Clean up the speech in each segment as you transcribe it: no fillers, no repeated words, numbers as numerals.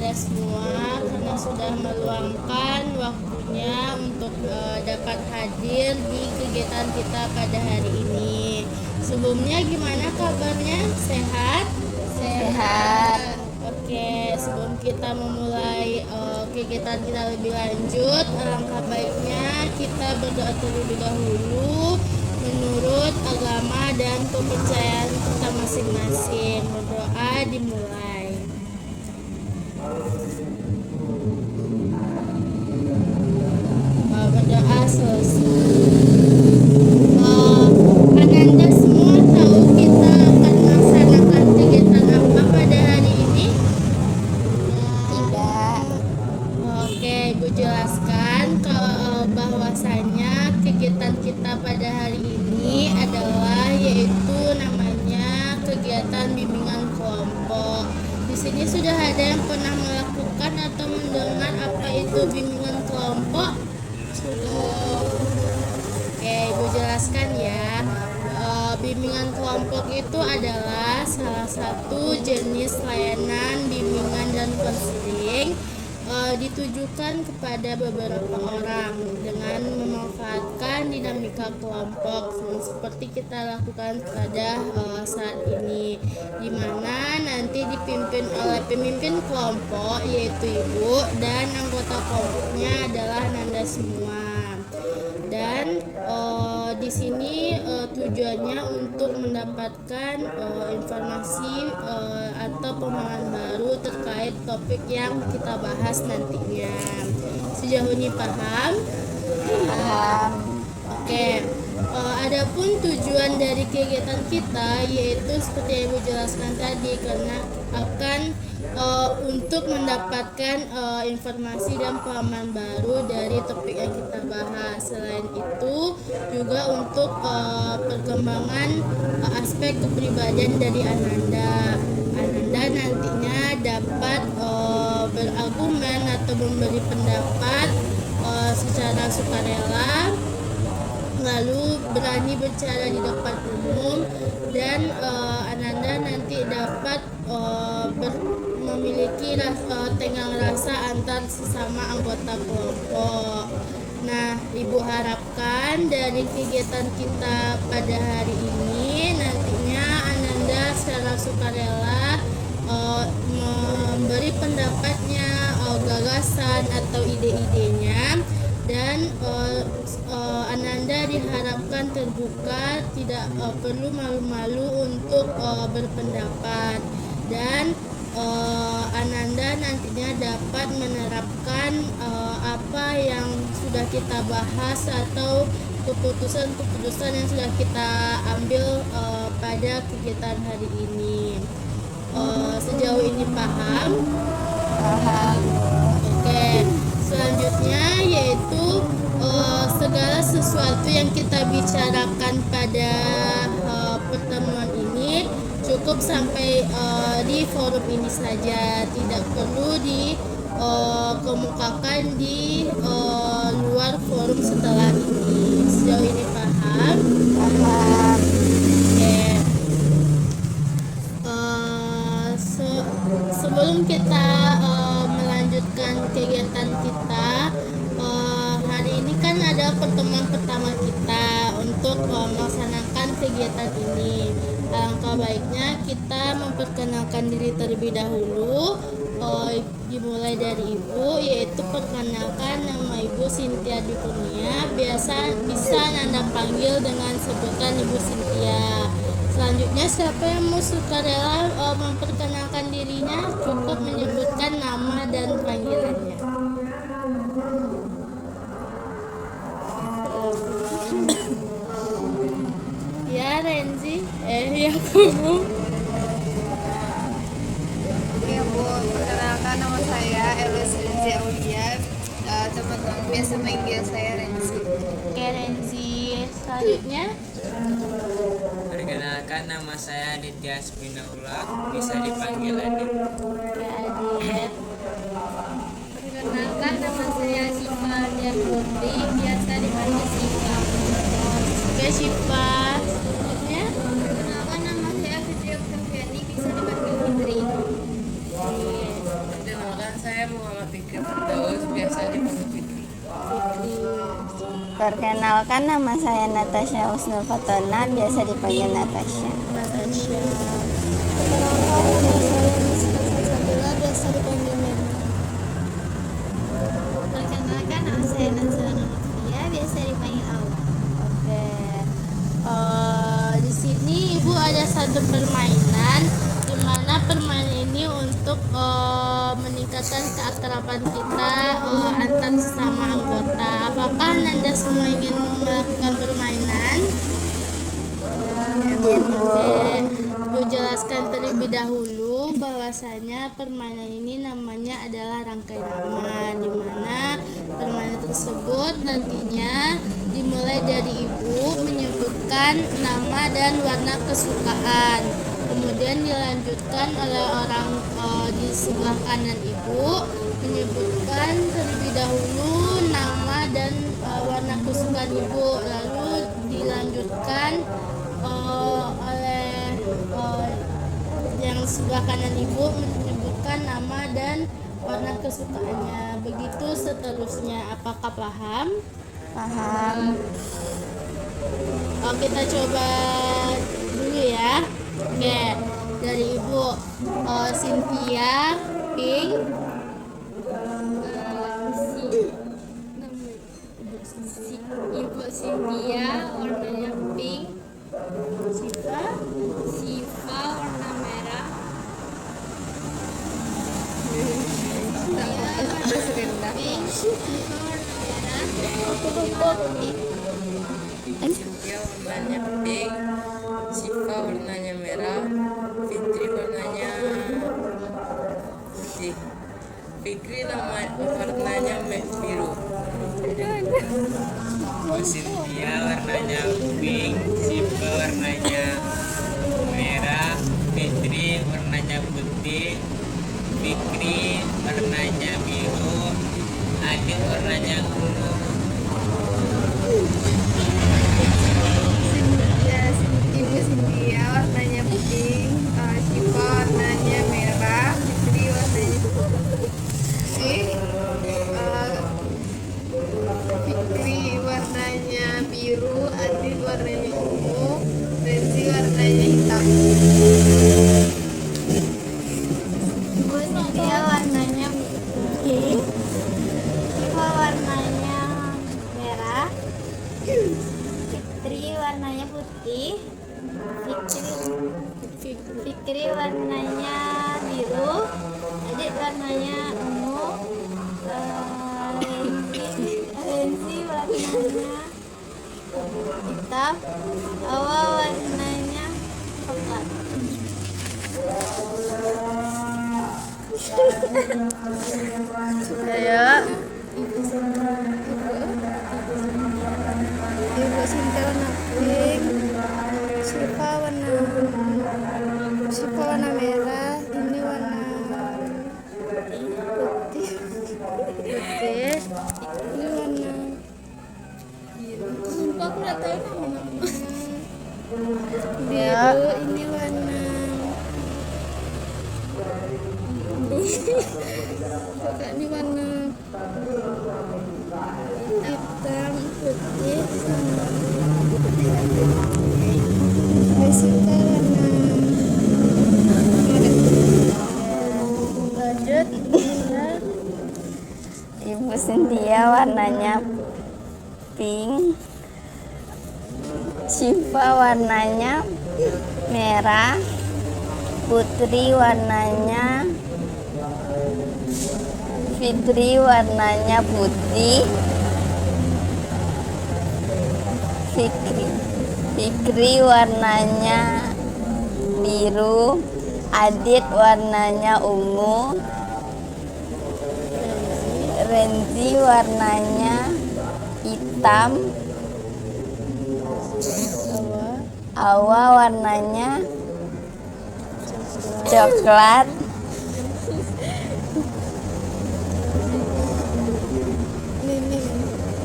Ananda semua karena sudah meluangkan waktunya untuk dapat hadir di kegiatan kita pada hari ini. Sebelumnya gimana kabarnya? Sehat? Sehat. Oke, sebelum kita memulai kegiatan kita lebih lanjut, alangkah baiknya kita berdoa terlebih dahulu menurut agama dan kepercayaan kita masing-masing. Berdoa dimulai. Berdoa selesai. Ananda semua tahu kita akan melaksanakan kegiatan apa pada hari ini? Tidak. Oke, Ibu jelaskan bahwasanya kegiatan kita pada hari ini adalah yaitu namanya kegiatan bimbingan kelompok. Di sini sudah ada yang pernah melakukan atau mendengar apa itu bimbingan kelompok? Sudah. Oke, Ibu jelaskan ya. Bimbingan kelompok itu adalah salah satu jenis layanan bimbingan dan konseling ditujukan kepada beberapa orang dengan memanfaatkan dinamika kelompok seperti kita lakukan pada saat ini, di mana nanti dipimpin oleh pemimpin kelompok yaitu Ibu dan anggota kelompoknya adalah Nanda semua. Dan di sini tujuannya untuk mendapatkan informasi atau pemahaman baru terkait topik yang kita bahas nantinya. Sejauh ini paham? Paham. Oke. Adapun tujuan dari kegiatan kita yaitu seperti yang Ibu jelaskan tadi, karena akan untuk mendapatkan informasi dan pemahaman baru dari topik yang kita bahas. Selain itu juga untuk perkembangan aspek kepribadian dari Ananda. Ananda nantinya dapat berargumen atau memberi pendapat secara sukarela, lalu berani bicara di depan umum, dan Ananda nanti dapat memiliki tenggang rasa antar sesama anggota kelompok. Nah, Ibu harapkan dari kegiatan kita pada hari ini nantinya Ananda secara sukarela memberi pendapatnya, gagasan atau ide-idenya, dan Ananda diharapkan terbuka, tidak perlu malu-malu untuk berpendapat, dan Ananda nantinya dapat menerapkan apa yang sudah kita bahas atau keputusan-keputusan yang sudah kita ambil pada kegiatan hari ini. Sejauh ini paham? Paham. Oke, selanjutnya yaitu segala sesuatu yang kita bicarakan pada pertemuan ini cukup sampai di forum ini saja, tidak perlu dikemukakan di luar forum setelah ini. Sejauh ini paham? Paham. Oke. Sebelum kita melanjutkan kegiatan kita, hari ini kan ada pertemuan pertama kita untuk melaksanakan kegiatan ini. Alangkah baiknya kita memperkenalkan diri terlebih dahulu, dimulai dari Ibu, yaitu perkenalkan nama Ibu Cynthia Dwi Kurnia, biasa bisa Nanda panggil dengan sebutan Ibu Cynthia. Selanjutnya siapa yang mau sukarela memperkenalkan dirinya, cukup menyebutkan nama dan panggilannya. Ya, Renzi, ya Bu. Ya Bu, perkenalkan nama saya Elis Renzi Aulia. Teman-teman biasa manggil saya Renzi. Oke, Renzi. Selanjutnya Perkenalkan, nama saya Aditya Spinaula, bisa dipanggil Adit. Oke, Adit. Perkenalkan, nama saya Siva Diarputri, biasa dipanggil Siva. Oke, Syifa. Selanjutnya Perkenalkan, nama saya Fitri Oktaviani, bisa dipanggil Fitri. Perkenalkan, Perkenalkan, nama saya Natasha Husnul Fatona, biasa dipanggil Natasha. Natasha. biasa dipanggil Mema. Perkenalkan, nama saya Nazila Nurfia, biasa dipanggil Aula. Oke. Di sini Ibu ada satu permainan, di mana permainan ini untuk meningkatkan keakraban kita antar sesama anggota. Apakah Anda semua ingin melakukan permainan? Oke. Ibu jelaskan terlebih dahulu bahwasanya permainan ini namanya adalah rangkai nama, di mana permainan tersebut nantinya dimulai dari Ibu menyebutkan nama dan warna kesukaan, kemudian dilanjutkan oleh orang di sebelah kanan Ibu menyebutkan terlebih dahulu nama dan warna kesukaan Ibu, lalu dilanjutkan oleh yang sebelah kanan Ibu menyebutkan nama dan warna kesukaannya. Begitu seterusnya. Apakah paham? Paham. Kita coba dulu ya. Oke, dari Ibu Cynthia, pink. Ibu Cynthia warnanya pink. Siva, Siva warna merah. Cynthia warnanya pink, Siva warnanya merah, Fitri warnanya putih, Fikri warnanya biru. Cynthia warnanya pink, Siva warnanya merah, Fitri warnanya putih, Fikri warnanya biru, Adit warnanya ungu. Ibu Cynthia warnanya pink, Siva warnanya merah, Fitri warnanya putih, Fikri warnanya biru, Adit warnanya ungu, Renzi warnanya hitam. Ibu Cynthia warnanya pink, Siva warnanya merah, Fitri warnanya putih, Fikri warnanya biru, Adit warnanya ungu, Renzi warnanya hitam, Awa warnanya coklat. Ayo. Ibu Cynthia warna pink, Siva warna merah, ini warna putih, Oke. ini warna sumpah aku nggak tahu nama Ya. biru, ini warna ini warna hitam, putih, sama Jessica warna Lanjut. Ya. Ibu Cynthia warnanya pink, Siva warnanya merah, Putri warnanya Fitri warnanya putih, Fikri warnanya biru, Adit warnanya ungu, Renzi warnanya hitam, Awa warnanya coklat,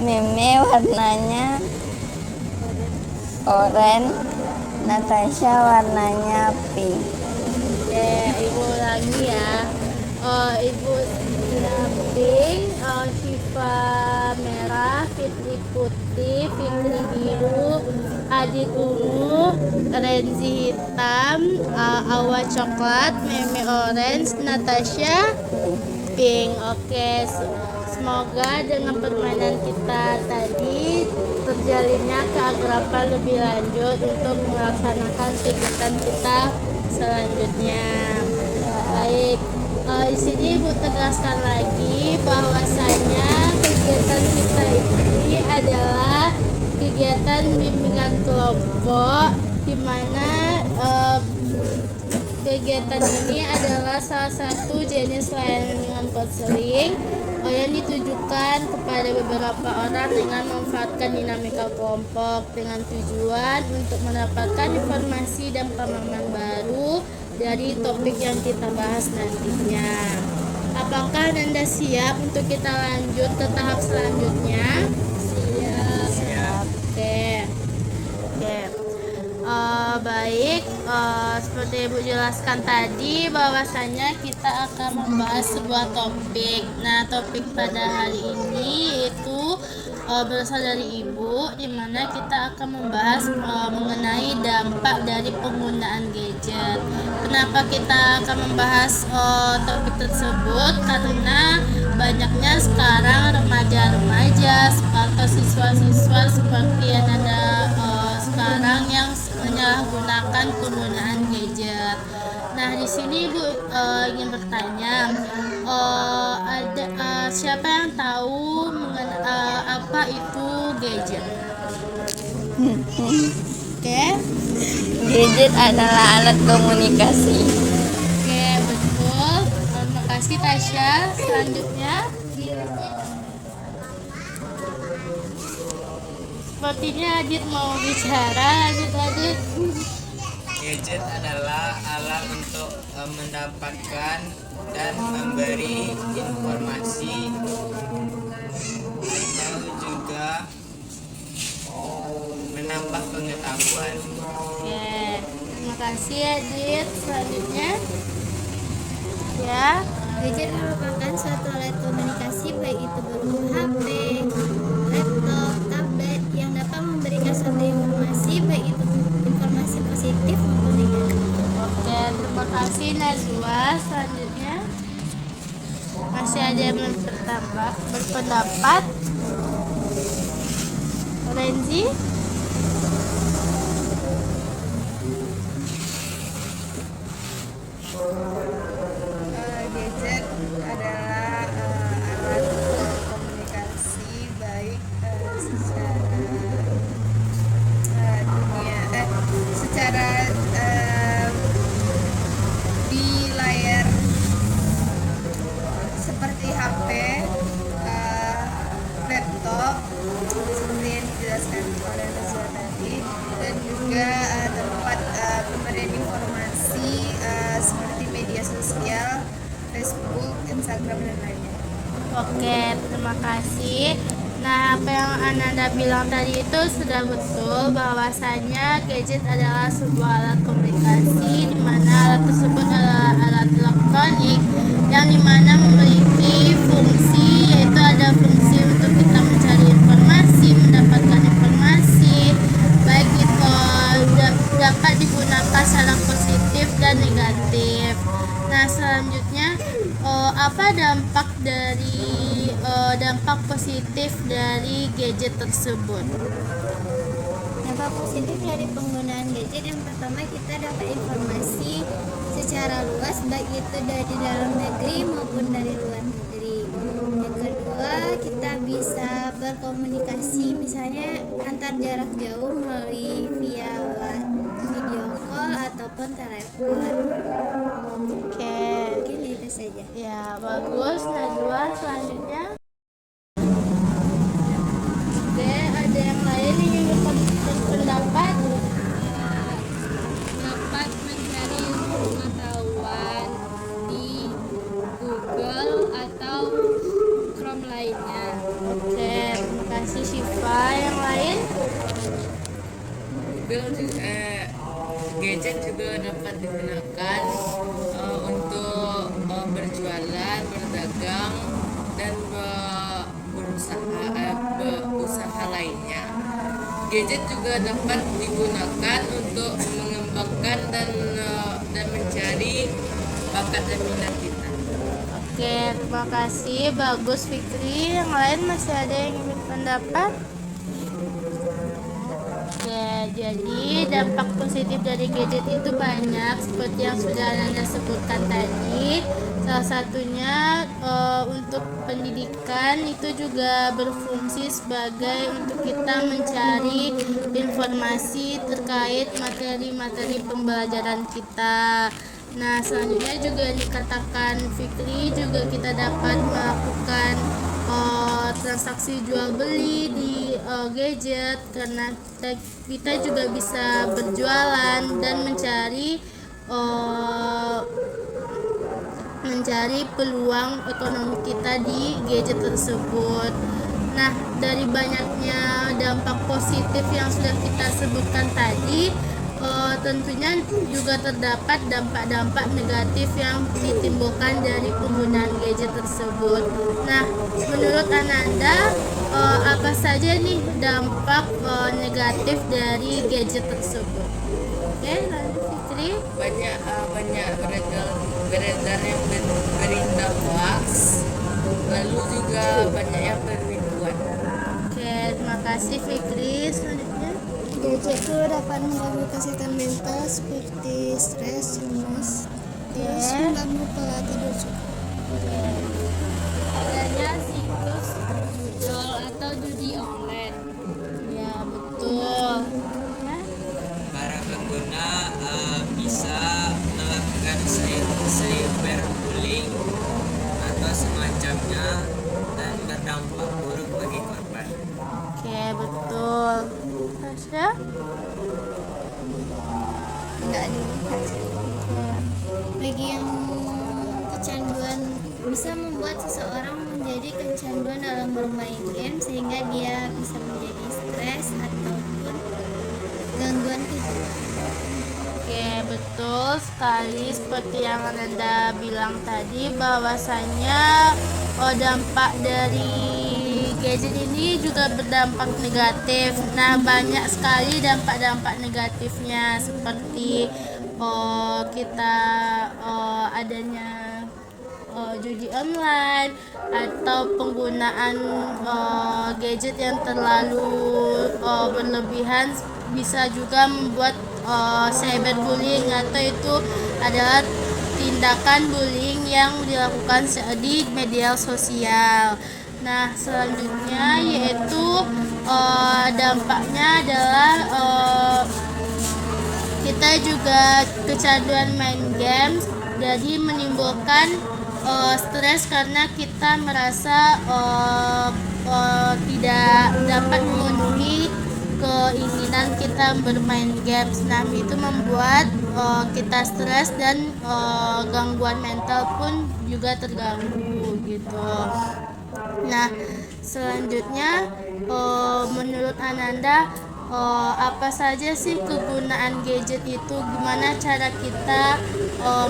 Meme warnanya oranye, Natasha warnanya pink. Oke, Ibu lagi ya. Ibu pink, Siva merah, Fitri putih. putih, Fikri biru, Adit ungu, Renzi hitam, Awa coklat, Meme orange, Natasha pink. Oke, semoga dengan permainan kita tadi terjalinnya keakraban lebih lanjut untuk melaksanakan kegiatan kita selanjutnya. Baik, di sini Ibu tegaskan lagi bahwasanya kegiatan kita ini adalah kegiatan bimbingan kelompok, di mana kegiatan ini adalah salah satu jenis layanan konseling yang ditujukan kepada beberapa orang dengan memanfaatkan dinamika kelompok dengan tujuan untuk mendapatkan informasi dan pemahaman baru dari topik yang kita bahas nantinya. Apakah Anda siap untuk kita lanjut ke tahap selanjutnya? Siap. Oke. Baik, seperti Ibu jelaskan tadi bahwasanya kita akan membahas sebuah topik. Nah, topik pada hari ini yaitu berasal dari Ibu, di mana kita akan membahas mengenai dampak dari penggunaan gadget. Kenapa kita akan membahas topik tersebut? Karena banyaknya sekarang remaja-remaja atau siswa-siswa seperti yang ada sekarang yang menyalahgunakan penggunaan gadget. Nah, di sini Ibu ingin bertanya, siapa yang tahu apa itu gadget? Oke. Gadget adalah alat komunikasi. Oke, betul. Terima kasih Tasya. Selanjutnya, sepertinya Adit mau bicara. Adit. Gadget adalah alat untuk mendapatkan dan memberi informasi atau juga menambah pengetahuan. Oke, terima kasih Adit. Selanjutnya, ya. Gadget merupakan suatu alat komunikasi baik itu berupa HP, laptop, tablet yang dapat memberikan suatu informasi baik itu informasi positif maupun negatif. Oke, terima kasih Najwa. Selanjutnya, masih ada yang berpendapat? Renzi? Gadget adalah alat komunikasi baik secara di layar seperti HP, laptop seperti yang dijelaskan oleh Nazwa tadi, dan juga tempat pemberian informasi seperti media sosial, Facebook, Instagram dan lainnya. Oke, terima kasih. Nah, apa yang Ananda bilang tadi itu sudah betul, bahwasanya gadget adalah sebuah alat komunikasi, di mana alat tersebut adalah alat elektronik yang dimana memiliki fungsi, yaitu ada fungsi untuk kita mencari informasi, mendapatkan informasi, baik itu dapat digunakan secara positif dan negatif. Nah, selanjutnya apa dampak positif dari gadget tersebut? Dampak positif dari penggunaan gadget, yang pertama kita dapat informasi secara luas baik itu dari dalam negeri maupun dari luar negeri. Yang kedua, kita bisa berkomunikasi misalnya antar jarak jauh melalui via video call ataupun telepon. Oke, Mungkin itu saja. ya bagus. Najwa, selanjutnya. Oke, ada yang lain yang ingin berpendapat? Dapat mencari pengetahuan di Google atau Chrome lainnya. Oke, terima kasih Syifa. Yang lain? Gadget juga dapat digunakan untuk berjualan, berdagang, dan berusaha lainnya. Gadget juga dapat digunakan untuk mengembangkan dan mencari bakat dan minat kita. Oke, terima kasih. Bagus Fikri. Yang lain masih ada yang ingin pendapat? Oke, jadi dampak positif dari gadget itu banyak seperti yang sudah Anda sebutkan tadi. Salah satunya untuk pendidikan itu juga berfungsi sebagai untuk kita mencari informasi terkait materi-materi pembelajaran kita. Nah, selanjutnya juga dikatakan Fikri juga kita dapat melakukan transaksi jual beli di gadget karena kita juga bisa berjualan dan mencari peluang ekonomi kita di gadget tersebut. Nah, dari banyaknya dampak positif yang sudah kita sebutkan tadi, tentunya juga terdapat dampak-dampak negatif yang ditimbulkan dari penggunaan gadget tersebut. Nah, menurut Ananda, apa saja nih dampak negatif dari gadget tersebut? Oke, lanjut Fitri. Banyak beredar yang berita hoax, lalu juga banyak yang penipuan. Oke, terima kasih Fikri. Selanjutnya, Gadget itu dapat mengganggu kesehatan mental seperti stres, cemas, terus mengganggu pola tidur juga. adanya situs judi atau judi online. Ya, betul. Ya. Para pengguna bisa melakukan cyberbullying atau semacamnya dan berdampak buruk bagi korban. Oke, betul. Tasya? Enggak ada. Bagi yang kecanduan bisa membuat seseorang menjadi kecanduan dalam bermain game sehingga dia bisa menjadi stres ataupun gangguan kehidupan. Oke, betul sekali seperti yang Anda bilang tadi bahwasanya dampak dari gadget ini juga berdampak negatif. Nah, banyak sekali dampak-dampak negatifnya seperti kita adanya judi online atau penggunaan gadget yang terlalu berlebihan bisa juga membuat cyberbullying atau itu adalah tindakan bullying yang dilakukan di media sosial. Nah, selanjutnya yaitu dampaknya adalah kita juga kecanduan main games, jadi menimbulkan stres karena kita merasa tidak dapat memenuhi keinginan kita bermain games. Nah, itu membuat kita stres dan gangguan mental pun juga terganggu gitu. Nah, selanjutnya menurut Ananda apa saja sih kegunaan gadget itu? Gimana cara kita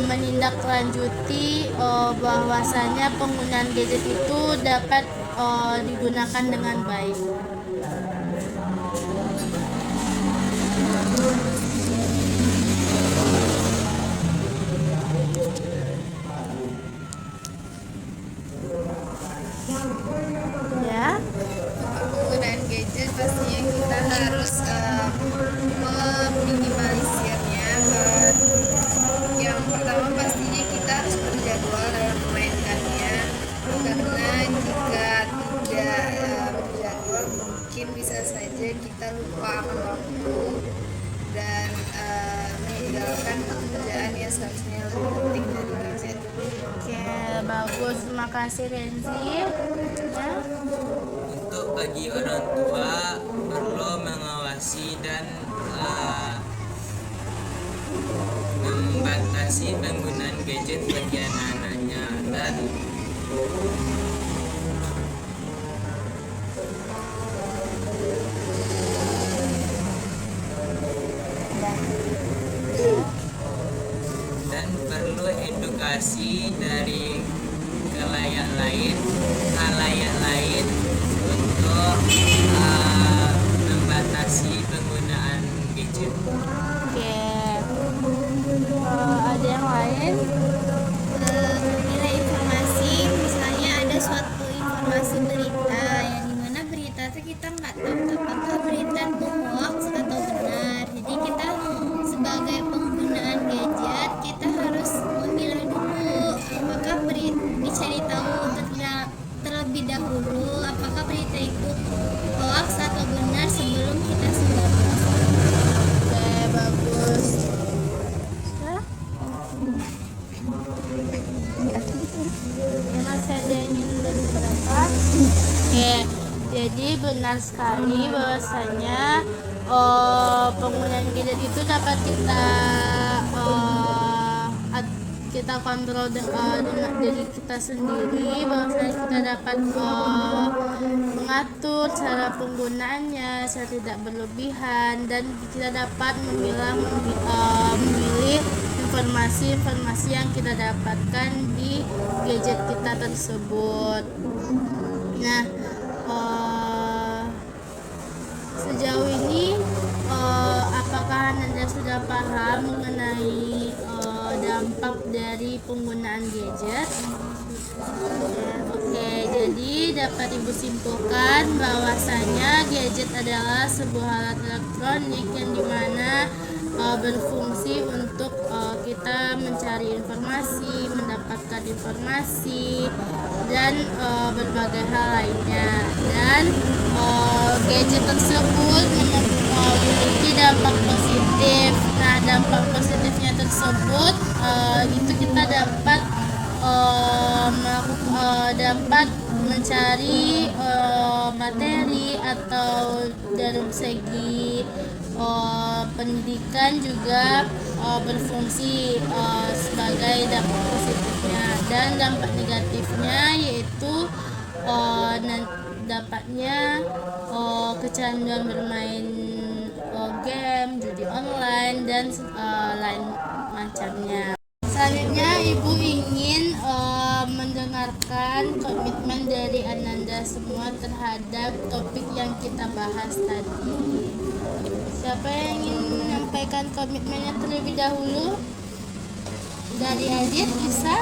menindaklanjuti bahwasanya penggunaan gadget itu dapat digunakan dengan baik? Ya. Penggunaan gadget pastinya kita harus meminimalisirnya. Yang pertama pastinya kita harus berjadwal dalam memainkannya, karena jika tidak berjadwal mungkin bisa saja kita lupa akan waktu dan meninggalkan pekerjaan yang seharusnya lebih penting dari gadget. Oke, bagus. Terima kasih Renzi. Ya. Untuk bagi orang tua perlu mengawasi dan membatasi penggunaan gadget bagi anak-anaknya dan perlu edukasi dari halayak lain untuk membatasi membatasi penggunaan gadget. Oke. Ada yang lain? Nilai informasi, misalnya ada suatu informasi berita yang dimana berita itu kita nggak tahu apakah berita itu hoax atau benar. Jadi kita sebagai penggunaan gadget kita harus memilah dulu apakah dicari tahu terlebih dahulu apakah berita itu hoax atau benar sebelum kita sebarkan. Oke, bagus. Ya, masih ada yang ingin berpendapat? Oke, jadi benar sekali bahwasanya penggunaan gadget itu dapat kita kontrol dengan diri kita sendiri, bahwasanya kita dapat mengatur cara penggunaannya secara tidak berlebihan, dan kita dapat memilih informasi-informasi yang kita dapatkan di gadget kita tersebut. Nah, sejauh ini apakah Anda sudah paham mengenai dampak dari penggunaan gadget? Oke, jadi dapat Ibu simpulkan bahwasanya gadget adalah sebuah alat elektronik yang dimana berfungsi untuk kita mencari informasi, mendapatkan informasi, dan berbagai hal lainnya. Dan gadget tersebut memiliki dampak positif. Nah, dampak positifnya tersebut itu kita dapat dapat mencari materi atau dalam segi pendidikan juga berfungsi sebagai dampak positifnya, dan dampak negatifnya yaitu dapatnya kecanduan bermain game, judi online, dan lain macamnya. Selanjutnya Ibu ingin mendengarkan komitmen dari Ananda semua terhadap topik yang kita bahas tadi. Siapa yang ingin menyampaikan komitmennya terlebih dahulu? Dari Adit bisa?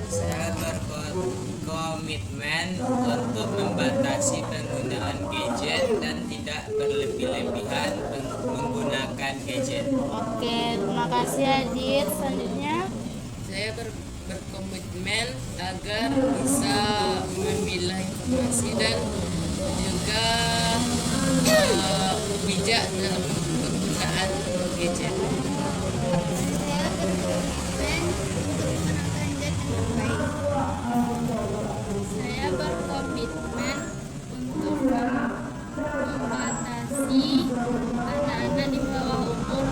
Saya berkomitmen untuk membatasi penggunaan gadget dan tidak berlebih-lebihan menggunakan gadget. Oke, terima kasih Adit. Selanjutnya Saya berkomitmen agar bisa memilah informasi dan juga bijak dalam penggunaan gadget. Saya berkomitmen untuk menggunakan gadget dengan baik. Saya berkomitmen untuk membatasi anak-anak di bawah umur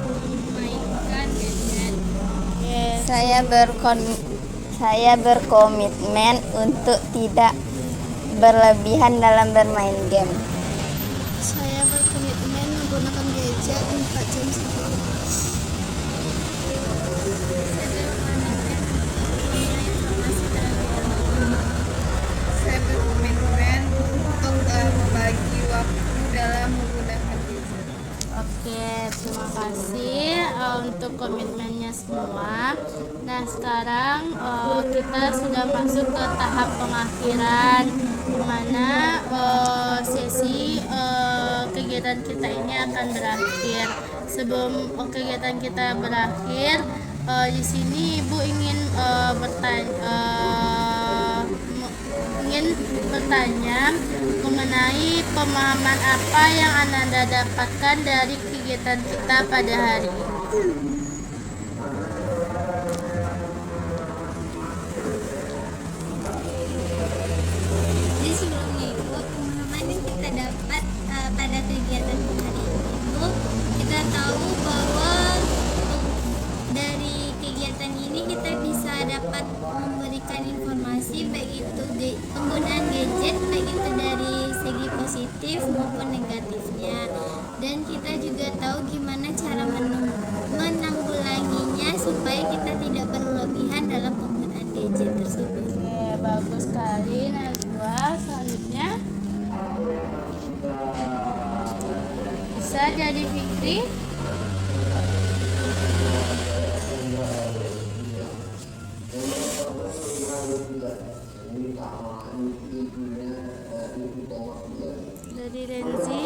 memainkan gadget. Saya berkomitmen untuk tidak berlebihan dalam bermain game. Saya berkomitmen menggunakan gadget 4 jam sehari. Saya berkomitmen untuk membagi waktu dalam menggunakan gadget. Oke, terima kasih untuk komitmennya semua. Nah, sekarang kita sudah masuk ke tahap pengakhiran, di mana sesi kegiatan kita ini akan berakhir. Sebelum kegiatan kita berakhir, di sini Ibu ingin bertanya mengenai pemahaman apa yang Ananda dapatkan dari kegiatan kita pada hari ini. Jadi sebelumnya itu pemahaman yang kita dapat pada kegiatan hari itu, kita tahu bahwa dari kegiatan ini kita bisa dapat memberikan informasi baik itu penggunaan gadget baik itu dari segi positif maupun negatifnya, dan kita juga tahu gimana cara menanggulanginya supaya kita tidak berlebihan dalam penggunaan gadget tersebut. Oke, bagus sekali Najwa. Selanjutnya Fitri? Dari Renzi?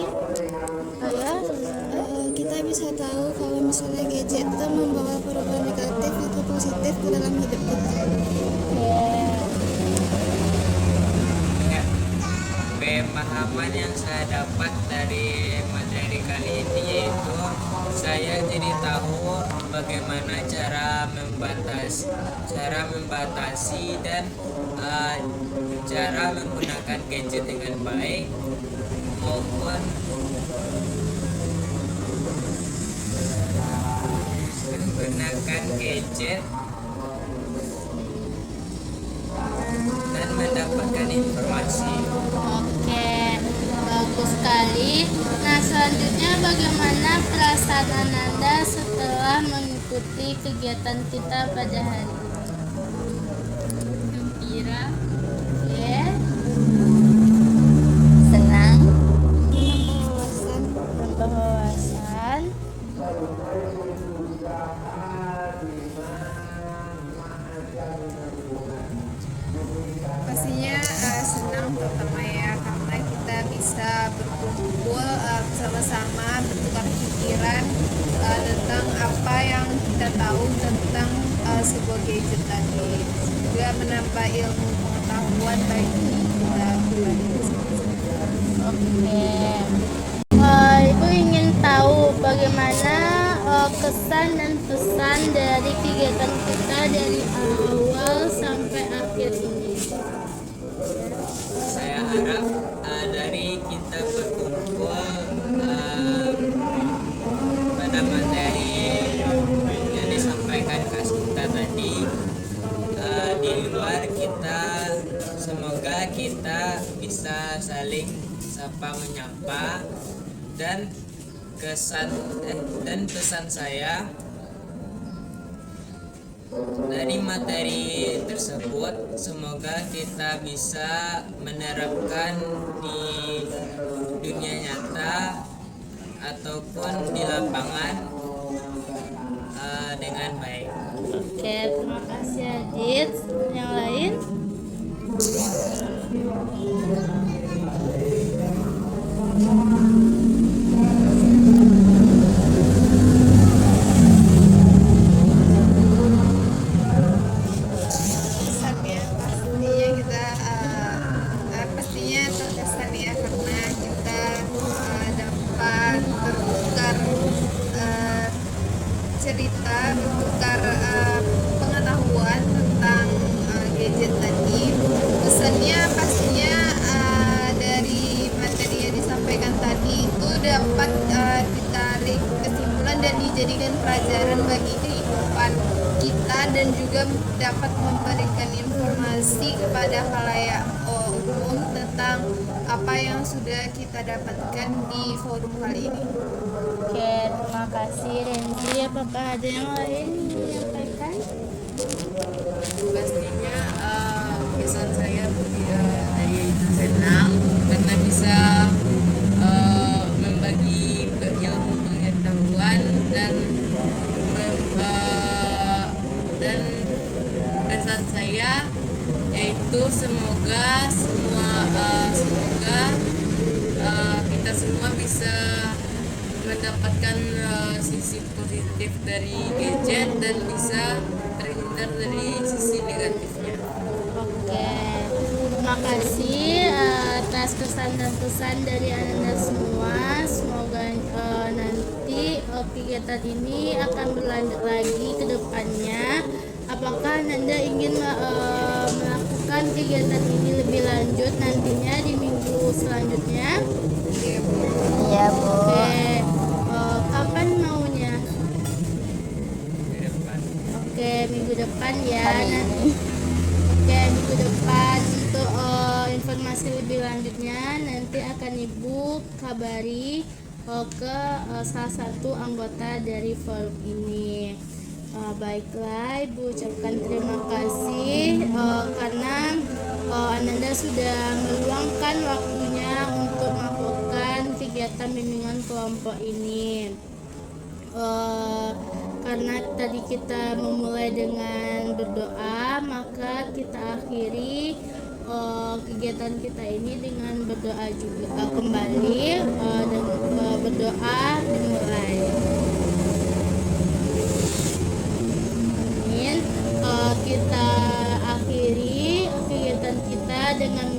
Kita bisa tahu kalau misalnya gadget itu membawa perubahan negatif atau positif ke dalam hidup kita. Ya, pemahaman yang saya dapat dari materi kali ini yaitu saya jadi tahu bagaimana cara membatasi dan cara menggunakan gadget dengan baik maupun menggunakan gadget dan mendapatkan informasi. Oke, bagus sekali. Nah, selanjutnya bagaimana perasaan Ananda setelah mengikuti kegiatan kita pada hari ini? Gembira, Oke, Senang, nambah wawasan. Pastinya senang pertama ya, karena kita bisa berkumpul bersama-sama bertukar pikiran tentang apa yang kita tahu tentang sebuah gadget tadi, juga menambah ilmu pengetahuan bagi kita pribadi. Oke. Ibu ingin tahu bagaimana kesan dan pesan dari kegiatan kita dari awal sampai akhir ini. Saya harap dari kita berkumpul pada materi yang disampaikan Kak Sinta tadi, di luar kita semoga kita bisa saling sapa menyapa dan pesan saya dari materi tersebut, semoga kita bisa menerapkan di dunia nyata ataupun di lapangan dengan baik. Oke, terima kasih Adit. Yang lain? Kesannya pastinya kita pastinya terkesan ya, karena kita dapat bertukar cerita, bertukar pengetahuan tentang gadget tadi. Kesannya pastinya dari materi yang disampaikan tadi itu dapat ditarik kesimpulan dan dijadikan pelajaran bagi kehidupan kita, dan juga dapat memberikan informasi kepada khalayak umum tentang apa yang sudah kita dapatkan di forum kali ini. Oke, terima kasih Renzi. Apakah ada yang lain yang menyampaikan? pastinya kesan saya dari itu senang karena bisa membagi ilmu pengetahuan dan pesan saya yaitu semoga kita semua bisa mendapatkan sisi positif dari gadget dan bisa terhindar dari sisi negatifnya. Oke, terima kasih atas kesan dan pesan dari Anda semua. Semoga nanti kegiatan ini akan berlanjut lagi ke depannya. Apakah Anda ingin melakukan kegiatan ini lebih lanjut nantinya di minggu selanjutnya? iya Bu. Oke, kapan maunya? Ke depan. Oke, minggu depan ya. Hari Nanti. ini. Oke, minggu depan untuk informasi lebih lanjutnya nanti akan Ibu kabari ke salah satu anggota dari forum ini. Baiklah, Ibu ucapkan terima kasih karena Ananda sudah meluangkan waktunya untuk melakukan kegiatan bimbingan kelompok ini. karena tadi kita memulai dengan berdoa, maka kita akhiri kegiatan kita ini dengan berdoa juga kembali, dan berdoa dimulai. Amin. Kita akhiri kegiatan kita dengan